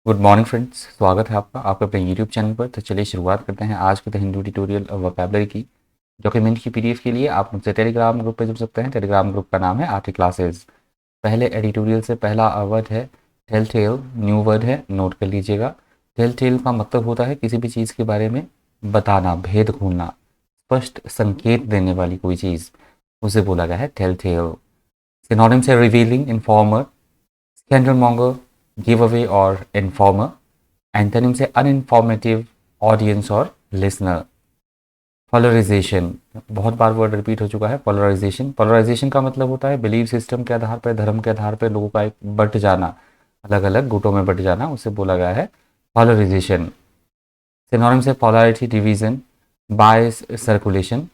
Good morning friends, स्वागत है आपका आपके अपने यूट्यूब चैनल पर। तो चलिए शुरुआत करते हैं आज के द हिंदू ट्यूटोरियल वोकैबुलरी की। डॉक्यूमेंट की पीडीएफ के लिए आप मुझसे टेलीग्राम ग्रुप पे जुड़ सकते हैं। टेलीग्राम ग्रुप का नाम है आरटी क्लासेस। पहले एडिटोरियल से पहला वर्ड है टेल टेल। न्यू वर्ड है, नोट कर लीजिएगा। टेल टेल का मतलब होता है किसी भी चीज़ के बारे में बताना, भेद खोलना, स्पष्ट संकेत देने वाली कोई चीज़, उसे बोला गया है टेल टेल। सिनोनिम से revealing, informer, scandal monger, give away और इन्फॉर्मर। एंटोनिम से अनइन्फॉर्मेटिव, ऑडियंस और लिसनर। पोलराइजेशन, बहुत बार वर्ड रिपीट हो चुका है। पोलराइजेशन, पोलराइजेशन का मतलब होता है बिलीव सिस्टम के आधार पर, धर्म के आधार पर लोगों का एक बट जाना, अलग अलग गुटों में बट जाना, उसे बोला गया है पोलराइजेशन। सिनोनिम से पोलैरिटी, डिवीजन, बायस, सर्कुलेशन,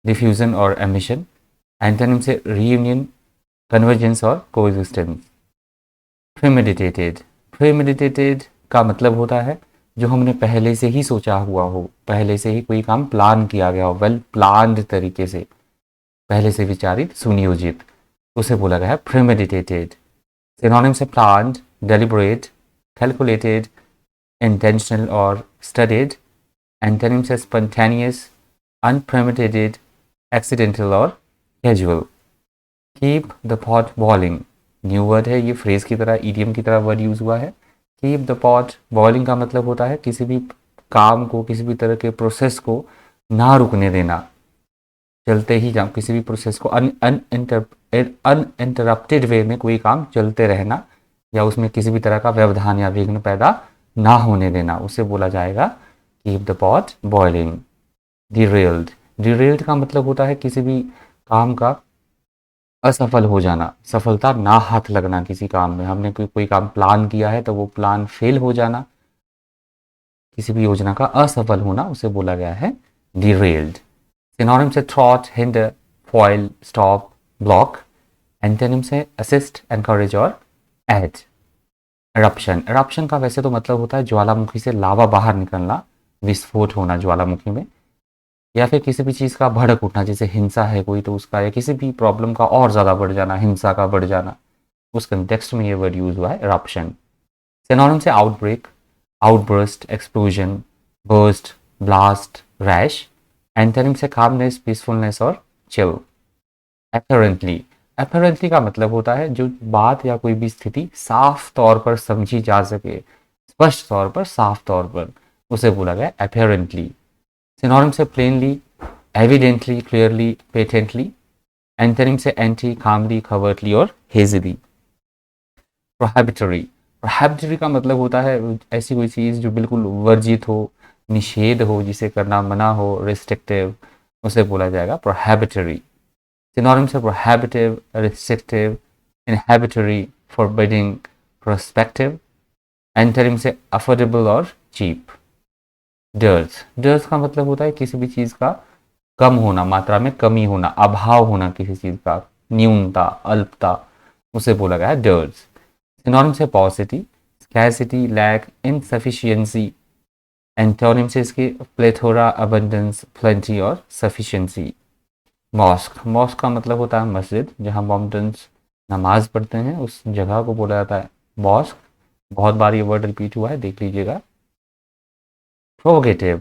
डिफ्यूजन और एमिशन। एंटोनिम से रीयूनियन, कन्वर्जेंस और कोएग्जिस्टेंस। प्रीमेडिटेटेड, प्रीमेडिटेटेड का मतलब होता है जो हमने पहले से ही सोचा हुआ हो, पहले से ही कोई काम प्लान किया गया हो, वेल प्लान्ड तरीके से, पहले से विचारित, सुनियोजित, उसे बोला गया है प्रीमेडिटेटेड। सिनोनिम से प्लान्ड, डेलिबरेट, कैलकुलेटेड, इंटेंशनल और स्टडीड। एंटोनिम से स्पॉन्टेनियस, अनप्रेमिटेटेड, एक्सीडेंटल और casual. Keep the pot boiling, new word है, ये फ्रेज की तरह, ईडियम की तरह वर्ड यूज हुआ है। कीप द पॉट बॉइलिंग का मतलब होता है किसी भी काम को, किसी भी तरह के प्रोसेस को ना रुकने देना, चलते ही जाओ, किसी भी प्रोसेस को अनइंटरप्टेड वे में कोई काम चलते रहना, या उसमें किसी भी तरह का व्यवधान या विघ्न पैदा ना होने देना, उसे बोला जाएगा keep the pot boiling. Derailed, derailed का मतलब होता है किसी भी काम का असफल हो जाना, सफलता ना हाथ लगना किसी काम में। हमने कोई काम प्लान किया है तो वो प्लान फेल हो जाना, किसी भी योजना का असफल होना, उसे बोला गया है डिरेल्ड। सिनोनिम से throat, hinder, foil, stop, block. Antonym से असिस्ट, एनकरेज और ऐड। eruption, eruption का वैसे तो मतलब होता है ज्वालामुखी से लावा बाहर निकलना, विस्फोट होना ज्वालामुखी में, या फिर किसी भी चीज़ का भड़क उठना, जैसे हिंसा है कोई तो उसका, या किसी भी प्रॉब्लम का और ज़्यादा बढ़ जाना, हिंसा का बढ़ जाना, उस कंटेक्स्ट में ये वर्ड यूज हुआ है eruption। सिनोनिम से outbreak, outburst, explosion, burst, blast, rash. Antonym से कामनेस, पीसफुलनेस और चिल। एपरेंटली, एपरेंटली का मतलब होता है जो बात या कोई भी स्थिति साफ तौर पर समझी जा सके, स्पष्ट तौर पर, साफ तौर पर, उसे बोला गया एपरेंटली। सिनोनिम से plainly, evidently, clearly, patently. Antonym से एंटी, कामली, कवर्टली और हेजिली। प्रोहिबिटरी, प्रोहिबिटरी का मतलब होता है ऐसी कोई चीज़ जो बिल्कुल वर्जित हो, निषेध हो, जिसे करना मना हो, रिस्ट्रिक्टिव, उसे बोला जाएगा प्रोहिबिटरी। सिनोनिम से prohibitive, restrictive, inhibitory, forbidding, prospective. Antonym से अफोर्डेबल और चीप। डर्थ, डर्थ का मतलब होता है किसी भी चीज़ का कम होना, मात्रा में कमी होना, अभाव होना, किसी चीज़ का न्यूनता, अल्पता, उसे बोला गया है डर्थ। सिनोनिम से paucity, scarcity, lack, insufficiency. Antonym से इसके प्लेथोरा, अबंडेंस, प्लेंटी और सफिशियंसी। मॉस्क, मॉस्क का मतलब होता है मस्जिद, जहाँ मोमडन्स नमाज पढ़ते हैं, उस जगह को बोला जाता है मॉस्क। बहुत बार ये वर्ड रिपीट हुआ है, देख लीजिएगा। प्रोवोकेटिव,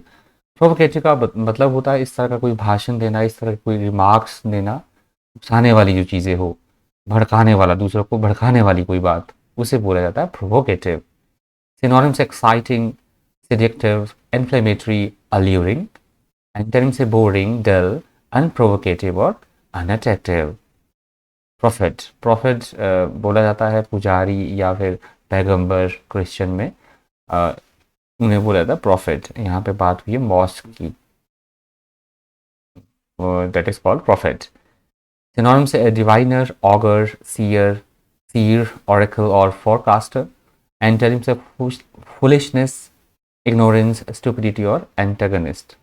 प्रोवोकेटिव का मतलब होता है इस तरह का कोई भाषण देना, इस तरह के कोई रिमार्क्स देना, उकसाने वाली जो चीज़ें हो, भड़काने वाला, दूसरों को भड़काने वाली कोई बात, उसे बोला जाता है provocative. Synonyms exciting, seductive, inflammatory, alluring. Antonym से बोरिंग, डल, अनप्रोवोकेटिव और अनअट्रैक्टिव। प्रोफेट, प्रोफेट बोला जाता है पुजारी या फिर पैगंबर, क्रिश्चियन में उन्हें बोला जाता है प्रॉफिट। यहाँ पे बात हुई है मॉस्क की, that is called profit. Synonym से डिवाइनर, ऑगर, सीयर, सीर, ऑरेकल और फोरकास्टर। एंटोनिम से फुलिशनेस, इग्नोरेंस, स्टुपिडिटी और एंटागनिस्ट।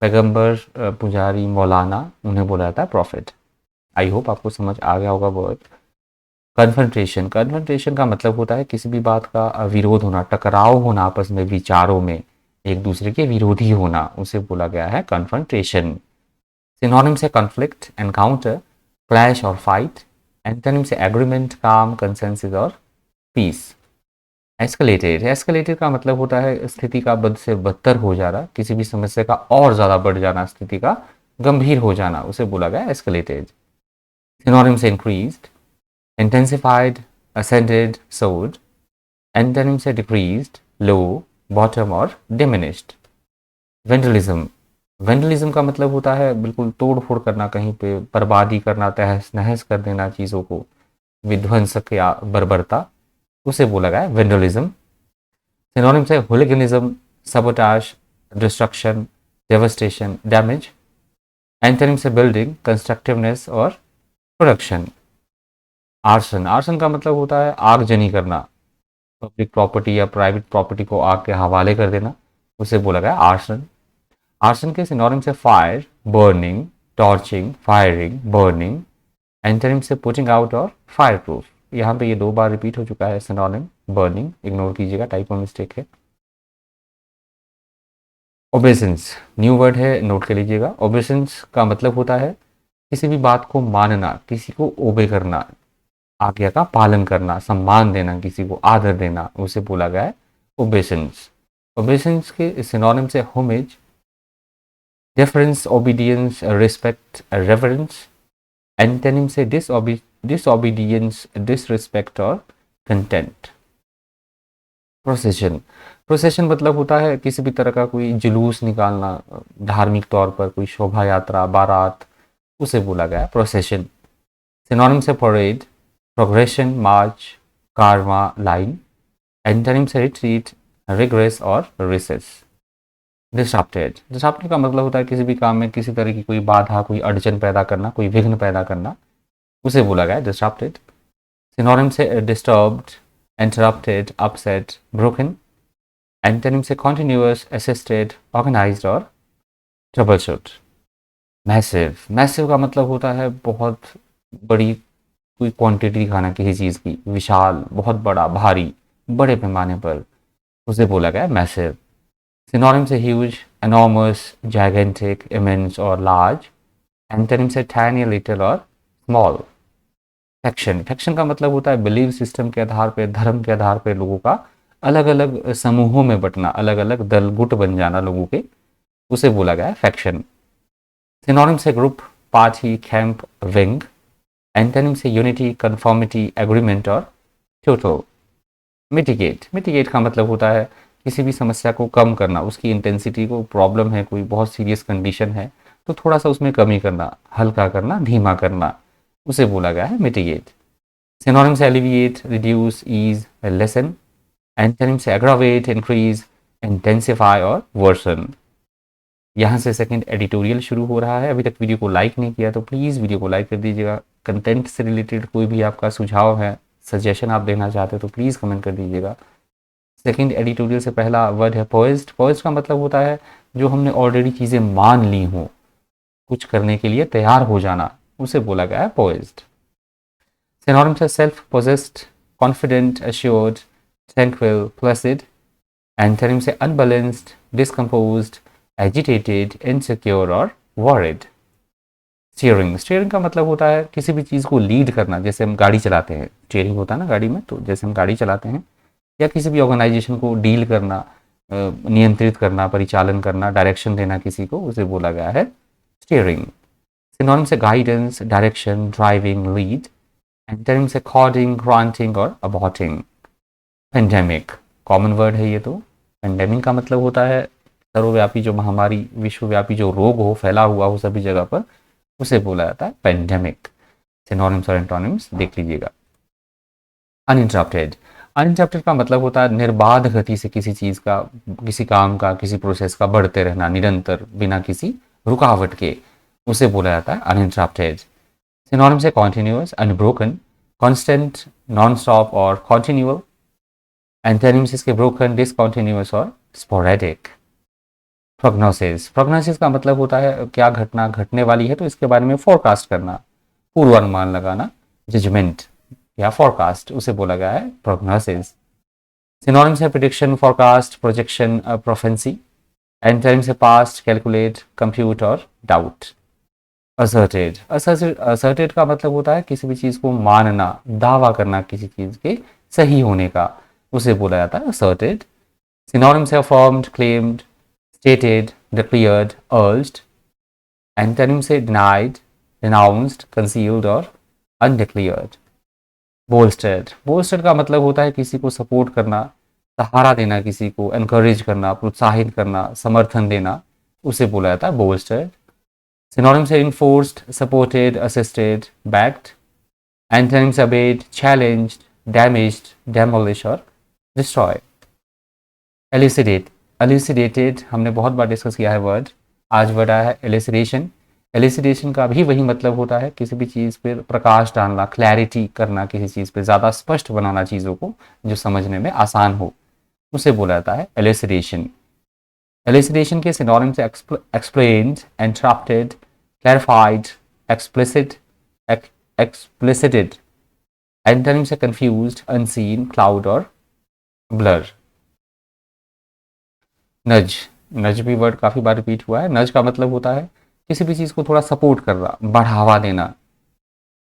पैगंबर, पुजारी, मौलाना, उन्हें बोला जाता है प्रॉफिट। आई होप आपको समझ आ गया होगा वर्ड। कन्फ्रंटेशन, कन्फ्रंटेशन का मतलब होता है किसी भी बात का विरोध होना, टकराव होना, आपस में विचारों में एक दूसरे के विरोधी होना, उसे बोला गया है कन्फ्रंटेशन। सिनोनिम से कॉन्फ्लिक्ट, एनकाउंटर, क्लैश और फाइट। एंटोनिम से एग्रीमेंट, काम, कंसेंसस और पीस। एस्केलेटेड, एस्केलेटेड का मतलब होता है स्थिति का बद से बदतर हो जाना, किसी भी समस्या का और ज़्यादा बढ़ जाना, स्थिति का गंभीर हो जाना, उसे बोला गया एस्केलेटेड। सिनोनिम से increased, intensified, ascended, sword. Antonym से डिक्रीज्ड, लो, बॉटम और डिमिनिश्ड। वेंडलिज्म, वेंडलिज्म का मतलब होता है बिल्कुल तोड़ फोड़ करना, कहीं पे बर्बादी करना, तहस नहस कर देना चीज़ों को, विध्वंसक या बर्बरता, उसे बोला गया वेंडलिज्म। सिनोनिम से hooliganism, sabotage, destruction, devastation, damage. Antonym से बिल्डिंग, कंस्ट्रक्टिवनेस और प्रोडक्शन। आर्सन, आर्सन का मतलब होता है आगजनी करना, पब्लिक प्रॉपर्टी या प्राइवेट प्रॉपर्टी को आग के हवाले कर देना, उसे बोला गया आर्सन। आर्सन के सिनोनिम से fire, burning, torching, firing, burning. Antonym से पुटिंग आउट और फायर प्रूफ। यहाँ पे ये 2 बार रिपीट हो चुका है सिनोनिम, बर्निंग इग्नोर कीजिएगा, टाइपो मिस्टेक है। ओबेसेंस, न्यू वर्ड है, नोट कर लीजिएगा। ओबेसेंस का मतलब होता है किसी भी बात को मानना, किसी को ओबे करना, आज्ञा का पालन करना, सम्मान देना, किसी को आदर देना, उसे बोला गया है ओबेसेंस। ओबेसेंस के सिनोनिम से homage, difference, obedience, respect, reverence. Antonym से डिसओबीडियंस, डिसरिस्पेक्ट और कंटेंट। प्रोसेशन, प्रोसेशन मतलब होता है किसी भी तरह का कोई जुलूस निकालना, धार्मिक तौर पर कोई शोभा यात्रा, बारात, उसे बोला गया प्रोसेशन। सिनोनिम से परेड, प्रोग्रेशन, मार्च, कारवा, लाइन। एंटोनिम से रिट्रीट, रिग्रेस और रिसेस। डिसरप्टेड, डिसरप्टेड का मतलब होता है किसी भी काम में किसी तरह की कोई बाधा, कोई अड़चन पैदा करना, कोई विघ्न पैदा करना, उसे बोला गया डिसरप्टेड। सिनोनिम से disturbed, interrupted, upset, broken. Antonym से कॉन्टिन्यूअस, असिस्टेड, ऑर्गेनाइज्ड और ट्रबलशूट। मैसिव, मैसिव का मतलब होता है बहुत बड़ी कोई क्वांटिटी दिखाना किसी चीज़ की, विशाल, बहुत बड़ा, भारी, बड़े पैमाने पर, उसे बोला गया मैसिव। सिनोनिम से ह्यूज, एनॉर्मस, जाइगेंटिक, इमेंस और लार्ज। एंटोनिम से टाइनी, लिटिल और स्मॉल। फैक्शन, फैक्शन का मतलब होता है बिलीव सिस्टम के आधार पे, धर्म के आधार पे लोगों का अलग अलग समूहों में बंटना, अलग अलग दल गुट बन जाना लोगों के, उसे बोला गया है फैक्शन। सिनोनिम से group, party, camp, wing. Antonym से यूनिटी, कन्फॉर्मिटी, एग्रीमेंट और टोटल। मिटिगेट, मिटिगेट का मतलब होता है किसी भी समस्या को कम करना, उसकी इंटेंसिटी को, प्रॉब्लम है कोई बहुत सीरियस कंडीशन है तो थोड़ा सा उसमें कमी करना, हल्का करना, धीमा करना, उसे बोला गया है मिटिगेट। सिनोनिम से alleviate, reduce, ease, lessen. Antonym से एग्रावेट, इंक्रीज, इंटेंसिफाई और वर्सन। यहाँ से सेकंड एडिटोरियल शुरू हो रहा है। अभी तक वीडियो को लाइक नहीं किया तो प्लीज़ वीडियो को लाइक कर दीजिएगा। कंटेंट से रिलेटेड कोई भी आपका सुझाव है, सजेशन आप देना चाहते हो तो प्लीज़ कमेंट कर दीजिएगा। सेकंड एडिटोरियल से पहला वर्ड है पोइज्ड। पोइज्ड का मतलब होता है जो हमने ऑलरेडी चीज़ें मान ली हों, कुछ करने के लिए तैयार हो जाना, उसे बोला गया है पोइज्ड। सिनोनिम से self possessed, confident, assured, tranquil, Placid. Antonym से अनबैलेंस्ड, डिस्कम्पोज्ड, एजिटेटेड, इनसिक्योर और वॉरिड। स्टीयरिंग, स्टीयरिंग का मतलब होता है किसी भी चीज़ को लीड करना, जैसे हम गाड़ी चलाते हैं, स्टीयरिंग होता है ना गाड़ी में, तो जैसे हम गाड़ी चलाते हैं, या किसी भी ऑर्गेनाइजेशन को डील करना, नियंत्रित करना, परिचालन करना, डायरेक्शन देना किसी को, उसे बोला गया है स्टीयरिंग। सिनोनिम से guidance, direction, driving, lead. Antonym से कॉर्डिंग, ग्रांटिंग और अबॉटिंग। पेंडेमिक, कॉमन वर्ड है ये तो। पेंडेमिक का मतलब होता है सर्वव्यापी जो महामारी, विश्वव्यापी जो रोग हो, फैला हुआ हो सभी जगह पर, उसे बोला जाता है पेंडेमिक। सिनोनिम्स और एंटोनिम्स देख लीजिएगा। अनइंटरप्टेड, अनइंटरप्टेड का मतलब होता है निर्बाध गति से किसी चीज़ का, किसी काम का, किसी प्रोसेस का बढ़ते रहना निरंतर, बिना किसी रुकावट के, उसे बोला जाता है अनइंटरप्टेड। सिनोनिम से continuous, unbroken, constant, non stop और कॉन्टिन्यूअल। एंटोनिम्स इसके ब्रोकन, डिसकॉन्टिन्यूअस और स्पोरेडिक। प्रोग्नोसिस, प्रोग्नोसिस का मतलब होता है क्या घटना घटने वाली है तो इसके बारे में फोरकास्ट करना, पूर्वानुमान लगाना, जजमेंट या फोरकास्ट, उसे बोला गया है प्रोग्नोसिस। सिनोनिम्स है prediction, forecast, projection, proficiency. Antonyms है पास्ट, कैलकुलेट, कंप्यूट और डाउट। असर्टेड, असर्टेड का मतलब होता है किसी भी चीज़ को मानना, दावा करना किसी चीज़ के सही होने का, उसे बोला जाता है asserted. Synonyms है affirmed, claimed, stated, declared, urged. Antonyms है denied, denounced, concealed और undeclared. Bolstered. Bolstered का मतलब होता है किसी को सपोर्ट करना, सहारा देना, किसी को एनकरेज करना, प्रोत्साहित करना, समर्थन देना, उसे बोला जाता है bolstered. Synonyms है enforced, supported, assisted, backed. Antonyms obeyed, challenged, damaged, demolish और destroy. Elucidate. Elucidated हमने बहुत बार डिस्कस किया है वर्ड, आज वर्ड आया है elucidation. Elucidation का भी वही मतलब होता है किसी भी चीज़ पर प्रकाश डालना, क्लैरिटी करना, किसी चीज़ पे ज़्यादा स्पष्ट बनाना चीज़ों को जो समझने में आसान हो, उसे बोला जाता है elucidation. Elucidation के सिनोनिम्स से explained, interrupted, clarified, explicit, explicited. Antonyms से confused, unseen, cloud और blur. नज. नज भी वर्ड काफ़ी बार रिपीट हुआ है. नज का मतलब होता है किसी भी चीज़ को थोड़ा सपोर्ट करना, बढ़ावा देना,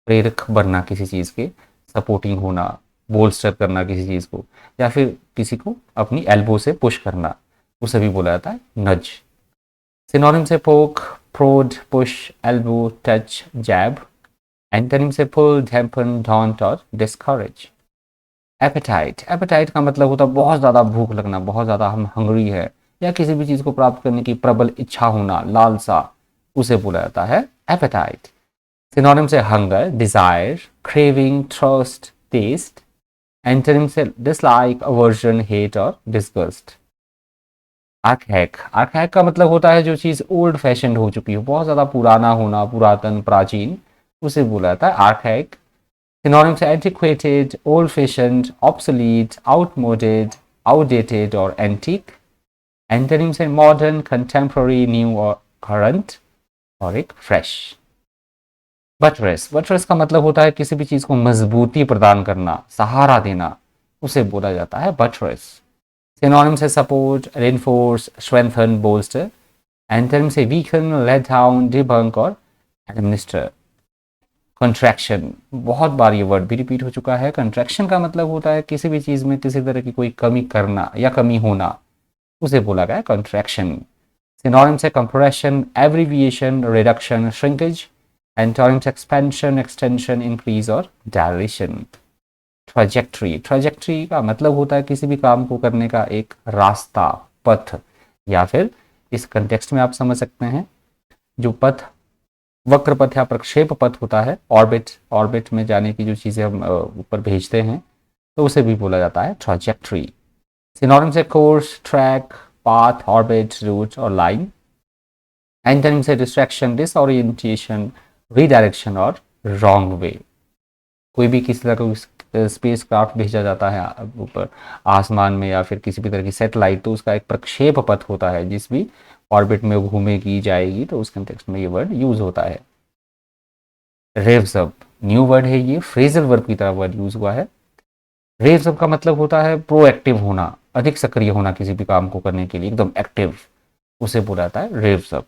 प्रेरक बनना, किसी चीज़ के सपोर्टिंग होना, बोल्स्टर करना किसी चीज़ को, या फिर किसी को अपनी एल्बो से पुश करना, उसे भी बोला जाता है नज. सिनोनिम से पोक, प्रोड, पुश, एल्बो, टच, जैब. एंटोनिम से पुल, डैम्पन, डॉन्ट और डिस्करेज. एपेटाइट. एपेटाइट का मतलब होता है बहुत ज़्यादा भूख लगना, बहुत ज़्यादा हम हंग्री है, या किसी भी चीज़ को प्राप्त करने की प्रबल इच्छा होना, लालसा, उसे बोला जाता है एपेटाइट. सिनोनिम से hunger, desire, craving, thirst, taste. Antonym से डिसलाइक, अवर्जन, हेट और डिसगस्ट. आर्कैक. आर्कैक का मतलब होता है जो चीज़ ओल्ड फैशन हो चुकी हो, बहुत ज़्यादा पुराना होना, पुरातन, प्राचीन, उसे बोला जाता है आर्कैक. सिनोनिम से एंटिक्वेटेड, ओल्ड फैशन्ड, ऑब्सोलीट, आउटमोडेड, आउटडेटेड और एंटीक. एंटोनिम से मॉडर्न, कंटेम्प्ररी, न्यू और करंट और एक फ्रेश. बटरेस. बटरेस का मतलब होता है किसी भी चीज़ को मजबूती प्रदान करना, सहारा देना, उसे बोला जाता है बटरेस. सिनोनिम से support, reinforce, strengthen, bolster. Antonym से वीकन, लेट डाउन, डिबंक और एडमिनिस्टर. कंट्रैक्शन. बहुत बार ये वर्ड भी रिपीट हो चुका है. कंट्रैक्शन का मतलब होता है किसी भी चीज़ में किसी तरह की कोई कमी करना या कमी होना, उसे बोला गया है कंट्रैक्शन. सिनोनिम से compression, abbreviation, reduction, shrinkage. Antonyms expansion, extension, increase और डायलेशन. ट्रैजेक्टरी. ट्रैजेक्टरी का मतलब होता है किसी भी काम को करने का एक रास्ता, पथ, या फिर इस कंटेक्स्ट में आप समझ सकते हैं जो पथ, वक्र पथ या प्रक्षेप पथ होता है, ऑर्बिट, ऑर्बिट में जाने की जो चीज़ें हम ऊपर भेजते हैं, तो उसे भी बोला जाता है ट्रैजेक्टरी. सिनोनिम्स है course, track, path, orbit, route और लाइन. एंटोनिम्स है डिस्ट्रैक्शन, डिसओरिएंटेशन, रीडायरेक्शन और रॉन्ग वे. कोई भी किसी तरह का स्पेस क्राफ्ट भेजा जाता है ऊपर आसमान में या फिर किसी भी तरह की सैटेलाइट, तो उसका एक प्रक्षेप पथ होता है जिस भी ऑर्बिट में घूमेगी, जाएगी, तो उस कंटेक्स्ट में ये वर्ड यूज होता है. रेव्स अप. न्यू वर्ड है ये, फ्रेजल वर्ब की तरह वर्ड यूज हुआ है. रेव्स अप का मतलब होता है प्रोएक्टिव होना, अधिक सक्रिय होना किसी भी काम को करने के लिए, एकदम एक्टिव, उसे बोला जाता है रेव्स अप.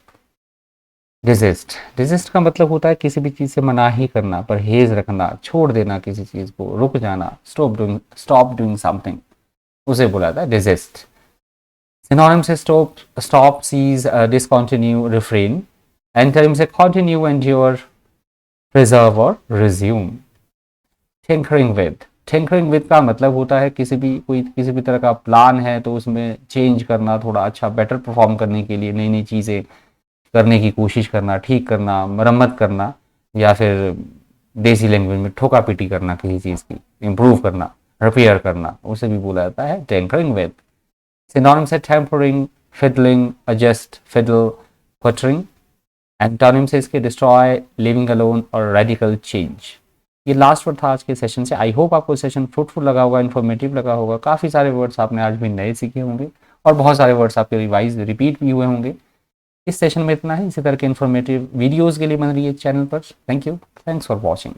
डिजिस्ट. डिजिस्ट का मतलब होता है किसी भी चीज़ से मनाही करना, परहेज रखना, छोड़ देना किसी चीज़ को, रुक जाना, स्टॉप डूइंग समथिंग, उसे बोला जाता है डिजिस्ट. सिनोनिम से stop, cease, discontinue, refrain. Antonym से कंटिन्यू, एंड्योर, प्रिजर्व और resume. Tinkering with. Tinkering with का मतलब होता है किसी भी तरह का प्लान है तो उसमें चेंज करना, थोड़ा अच्छा बेटर परफॉर्म करने के लिए नई नई चीज़ें करने की कोशिश करना, ठीक करना, मरम्मत करना, या फिर देसी लैंग्वेज में ठोका पीटी करना, किसी चीज़ की इम्प्रूव करना, रिपेयर करना, उसे भी बोला जाता है टिंकरिंग विद. सिनोनिम्स है tampering, fiddling, adjust, fiddle, puttering. Antonym से इसके डिस्ट्रॉय, लिविंग अलोन और रेडिकल चेंज. ये लास्ट वर्ड था आज के सेशन से. आई होप आपको सेशन फ्रूटफुल लगा होगा, इन्फॉर्मेटिव लगा होगा. काफ़ी सारे वर्ड्स आपने आज भी नए सीखे होंगे और बहुत सारे वर्ड्स आपके रिवाइज रिपीट भी हुए होंगे. इस सेशन में इतना ही. इसी तरह के इन्फॉर्मेटिव वीडियोज़ के लिए बन रही है चैनल पर. Thank you. Thanks for watching.